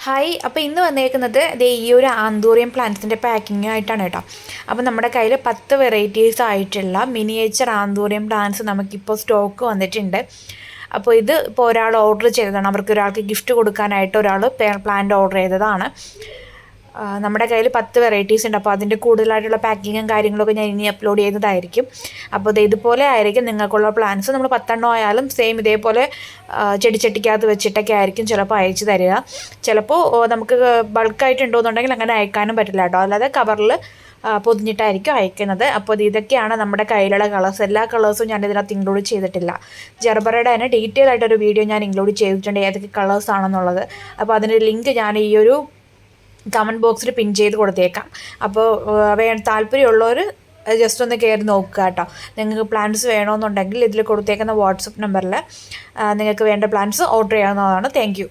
Hi, അപ്പോൾ ഇന്ന് വന്നേക്കുന്നത് ദേ ഈ ഒരു ആന്തൂറിയം പ്ലാന്റ്സിൻ്റെ പാക്കിംഗ് ആയിട്ടാണ് കേട്ടോ. അപ്പോൾ നമ്മുടെ കയ്യിൽ 10 വെറൈറ്റീസ് ആയിട്ടുള്ള മിനിയേച്ചർ ആന്തൂറിയം പ്ലാന്റ്സ് നമുക്കിപ്പോൾ സ്റ്റോക്ക് വന്നിട്ടുണ്ട്. അപ്പോൾ ഇത് ഇപ്പോൾ ഒരാൾ ഓർഡർ ചെയ്തതാണ്, അവർക്ക് ഒരാൾക്ക് ഗിഫ്റ്റ് കൊടുക്കാനായിട്ട് ഒരാൾ പ്ലാന്റ് ഓർഡർ ചെയ്തതാണ്. നമ്മുടെ കയ്യിൽ 10 വെറൈറ്റീസ് ഉണ്ട്. അപ്പോൾ അതിൻ്റെ കൂടുതലായിട്ടുള്ള പാക്കിങ്ങും കാര്യങ്ങളൊക്കെ ഞാൻ ഇനി അപ്ലോഡ് ചെയ്യുന്നതായിരിക്കും. അപ്പോൾ ഇത് ഇതുപോലെ ആയിരിക്കും നിങ്ങൾക്കുള്ള പ്ലാൻസ്. നമ്മൾ 10 ആയാലും സെയിം ഇതേപോലെ ചെടിച്ചട്ടിക്കകത്ത് വെച്ചിട്ടൊക്കെ ആയിരിക്കും ചിലപ്പോൾ അയച്ചു തരിക. ചിലപ്പോൾ നമുക്ക് ബൾക്കായിട്ടുണ്ടോയെന്നുണ്ടെങ്കിൽ അങ്ങനെ അയക്കാനും പറ്റില്ല കേട്ടോ. അല്ലാതെ കവറിൽ പൊതിഞ്ഞിട്ടായിരിക്കും അയക്കുന്നത്. അപ്പോൾ ഇതൊക്കെയാണ് നമ്മുടെ കയ്യിലുള്ള കളേഴ്സ്. എല്ലാ കളേഴ്സും ഞാൻ ഇതിനകത്ത് ഇൻക്ലൂഡ് ചെയ്തിട്ടില്ല. ജർബറയുടെ തന്നെ ഡീറ്റെയിൽ ആയിട്ടൊരു വീഡിയോ ഞാൻ ഇൻക്ലൂഡ് ചെയ്തിട്ടുണ്ട്, ഏതൊക്കെ കളേഴ്സ് ആണെന്നുള്ളത്. അപ്പോൾ അതിൻ്റെ ലിങ്ക് ഞാൻ ഈ ഒരു കമൻറ്റ് ബോക്സിൽ പിൻ ചെയ്ത് കൊടുത്തേക്കാം. അപ്പോൾ താല്പര്യമുള്ളവർ ജസ്റ്റ് ഒന്ന് കയറി നോക്കുക കേട്ടോ. നിങ്ങൾക്ക് പ്ലാൻസ് വേണമെന്നുണ്ടെങ്കിൽ ഇതിൽ കൊടുത്തേക്കുന്ന വാട്സപ്പ് നമ്പറിൽ നിങ്ങൾക്ക് വേണ്ട പ്ലാൻസ് ഓർഡർ ചെയ്യാവുന്നതാണ്. Thank you.